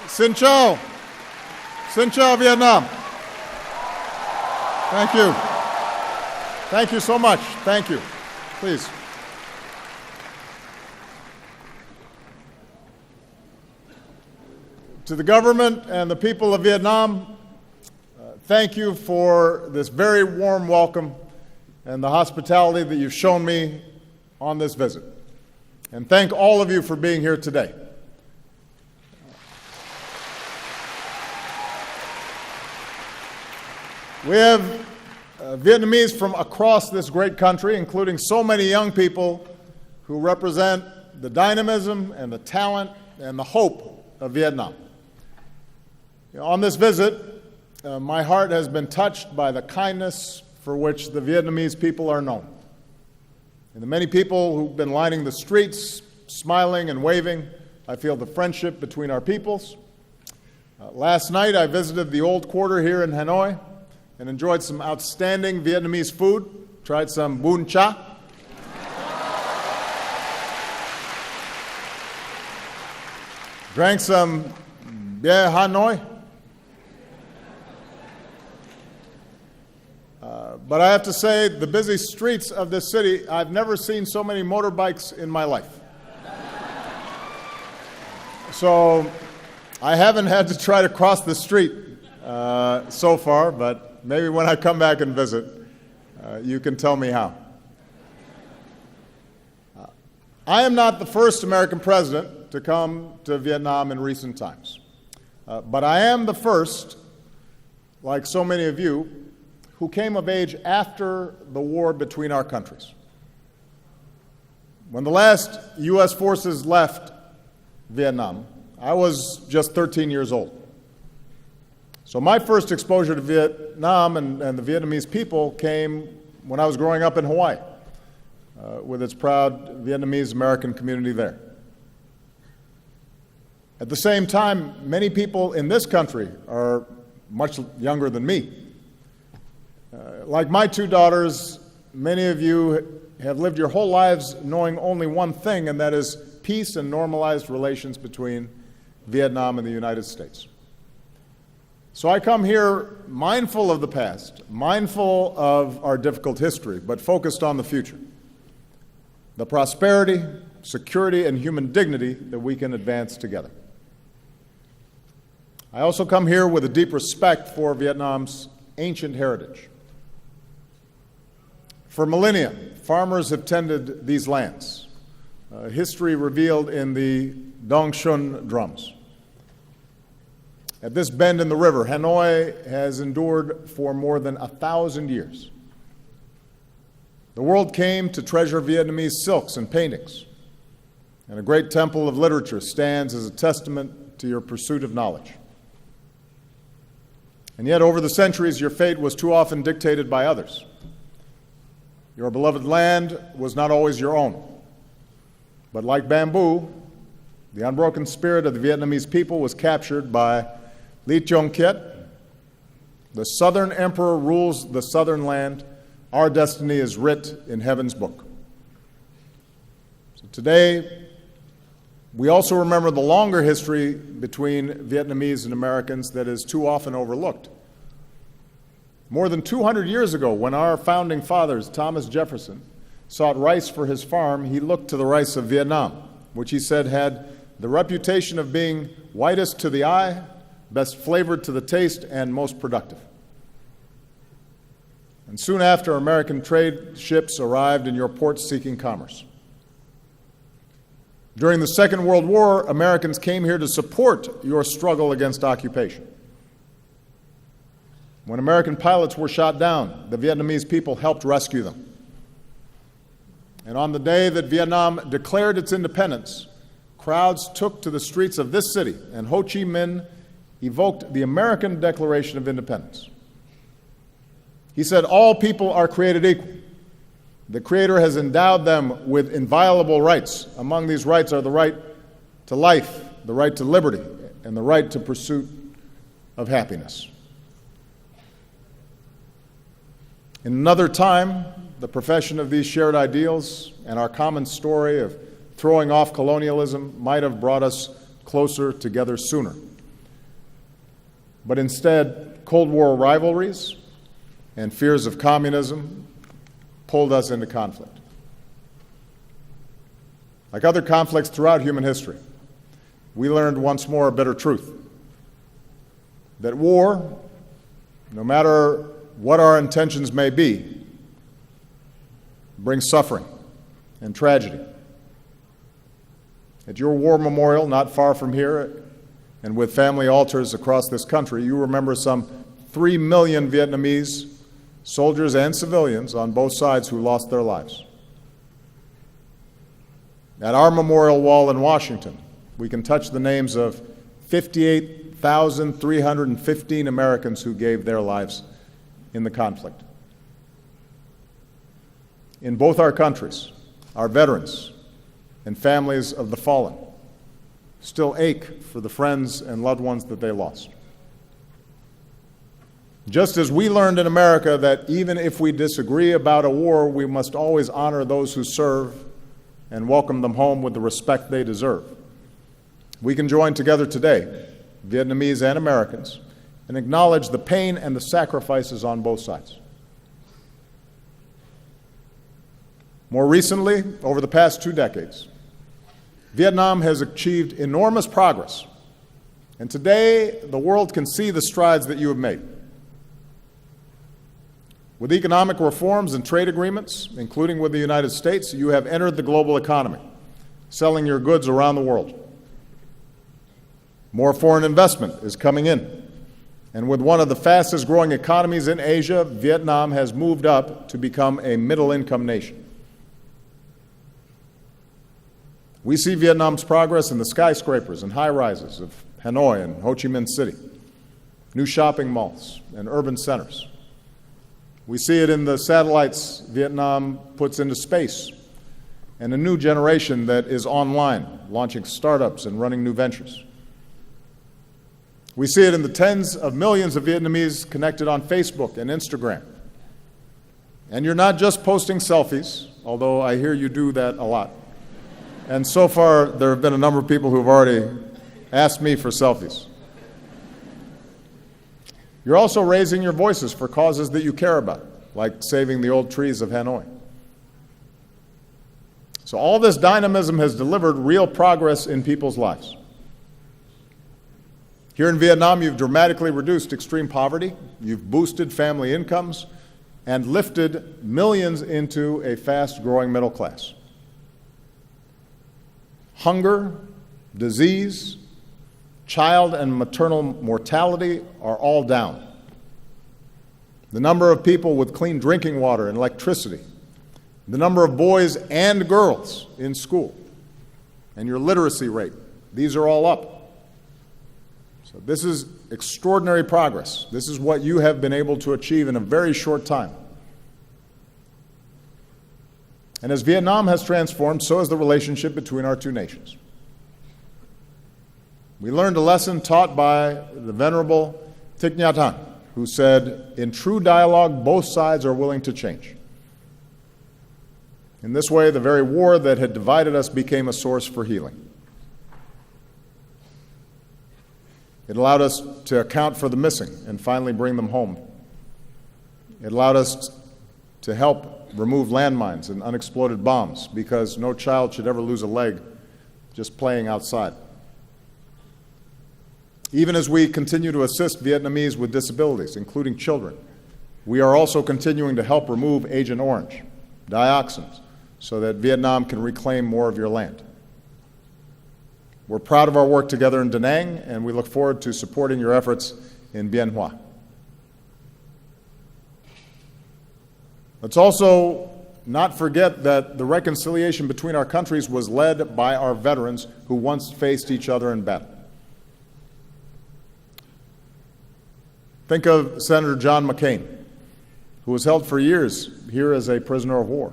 Xin chào. Xin chào Vietnam. Thank you. Thank you so much. Thank you. Please. To the government and the people of Vietnam, thank you for this very warm welcome and the hospitality that you've shown me on this visit. And thank all of you for being here today. We have Vietnamese from across this great country, including so many young people who represent the dynamism and the talent and the hope of Vietnam. On this visit, my heart has been touched by the kindness for which the Vietnamese people are known. And the many people who've been lining the streets, smiling and waving, I feel the friendship between our peoples. Last night, I visited the old quarter here in Hanoi and enjoyed some outstanding Vietnamese food, tried some bún cha. Drank some beer Hanoi. But I have to say, the busy streets of this city, I've never seen so many motorbikes in my life. So I haven't had to try to cross the street so far, but maybe when I come back and visit, you can tell me how. I am not the first American president to come to Vietnam in recent times, but I am the first, like so many of you, who came of age after the war between our countries. When the last U.S. forces left Vietnam, I was just 13 years old. So my first exposure to Vietnam and the Vietnamese people came when I was growing up in Hawaii, with its proud Vietnamese American community there. At the same time, many people in this country are much younger than me. Like my two daughters, many of you have lived your whole lives knowing only one thing, and that is peace and normalized relations between Vietnam and the United States. So I come here mindful of the past, mindful of our difficult history, but focused on the future, the prosperity, security, and human dignity that we can advance together. I also come here with a deep respect for Vietnam's ancient heritage. For millennia, farmers have tended these lands, history revealed in the Dong Shun drums. At this bend in the river, Hanoi has endured for more than 1,000 years. The world came to treasure Vietnamese silks and paintings, and a great temple of literature stands as a testament to your pursuit of knowledge. And yet, over the centuries, your fate was too often dictated by others. Your beloved land was not always your own. But like bamboo, the unbroken spirit of the Vietnamese people was captured by Ly Chong Kiet. The Southern Emperor rules the southern land. Our destiny is writ in heaven's book. So today, we also remember the longer history between Vietnamese and Americans that is too often overlooked. More than 200 years ago, when our founding fathers, Thomas Jefferson, sought rice for his farm, he looked to the rice of Vietnam, which he said had the reputation of being whitest to the eye, best flavored to the taste, and most productive. And soon after, American trade ships arrived in your ports seeking commerce. During the Second World War, Americans came here to support your struggle against occupation. When American pilots were shot down, the Vietnamese people helped rescue them. And on the day that Vietnam declared its independence, crowds took to the streets of this city, and Ho Chi Minh evoked the American Declaration of Independence. He said, "All people are created equal. The Creator has endowed them with inviolable rights. Among these rights are the right to life, the right to liberty, and the right to pursuit of happiness." In another time, the profession of these shared ideals and our common story of throwing off colonialism might have brought us closer together sooner. but instead Cold War rivalries and fears of communism pulled us into conflict. Like other conflicts throughout human history, we learned once more a bitter truth: that war, no matter what our intentions may be, brings suffering and tragedy. At your war memorial, not far from here, and with family altars across this country, you remember some 3 million Vietnamese soldiers and civilians on both sides who lost their lives. At our memorial wall in Washington, we can touch the names of 58,315 Americans who gave their lives in the conflict. In both our countries, our veterans and families of the fallen still ache for the friends and loved ones that they lost. Just as we learned in America that even if we disagree about a war, we must always honor those who serve and welcome them home with the respect they deserve, we can join together today, Vietnamese and Americans, and acknowledge the pain and the sacrifices on both sides. More recently, over the past 2 decades, Vietnam has achieved enormous progress, and today the world can see the strides that you have made. With economic reforms and trade agreements, including with the United States, you have entered the global economy, selling your goods around the world. More foreign investment is coming in, and with one of the fastest growing economies in Asia, Vietnam has moved up to become a middle-income nation. We see Vietnam's progress in the skyscrapers and high-rises of Hanoi and Ho Chi Minh City, new shopping malls and urban centers. We see it in the satellites Vietnam puts into space and a new generation that is online, launching startups and running new ventures. We see it in the tens of millions of Vietnamese connected on Facebook and Instagram. And you're not just posting selfies, although I hear you do that a lot. And so far, there have been a number of people who have already asked me for selfies. You're also raising your voices for causes that you care about, like saving the old trees of Hanoi. So all this dynamism has delivered real progress in people's lives. Here in Vietnam, you've dramatically reduced extreme poverty, you've boosted family incomes, and lifted millions into a fast-growing middle class. Hunger, disease, child and maternal mortality are all down. The number of people with clean drinking water and electricity, the number of boys and girls in school, and your literacy rate, these are all up. So this is extraordinary progress. This is what you have been able to achieve in a very short time. And as Vietnam has transformed, so has the relationship between our two nations. We learned a lesson taught by the Venerable Thich Nhat Hanh, who said, "In true dialogue, both sides are willing to change." In this way, the very war that had divided us became a source for healing. It allowed us to account for the missing and finally bring them home. It allowed us to help remove landmines and unexploded bombs, because no child should ever lose a leg just playing outside. Even as we continue to assist Vietnamese with disabilities, including children, we are also continuing to help remove Agent Orange, dioxins, so that Vietnam can reclaim more of your land. We're proud of our work together in Da Nang, and we look forward to supporting your efforts in Bien Hoa. Let's also not forget that the reconciliation between our countries was led by our veterans who once faced each other in battle. Think of Senator John McCain, who was held for years here as a prisoner of war,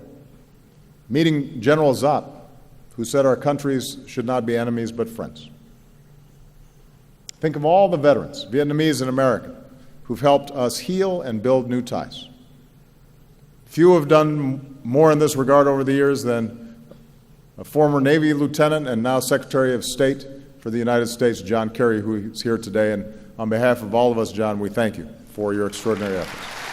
meeting General Zat, who said our countries should not be enemies but friends. Think of all the veterans, Vietnamese and American, who've helped us heal and build new ties. Few have done more in this regard over the years than a former Navy lieutenant and now Secretary of State for the United States, John Kerry, who is here today. And on behalf of all of us, John, we thank you for your extraordinary efforts.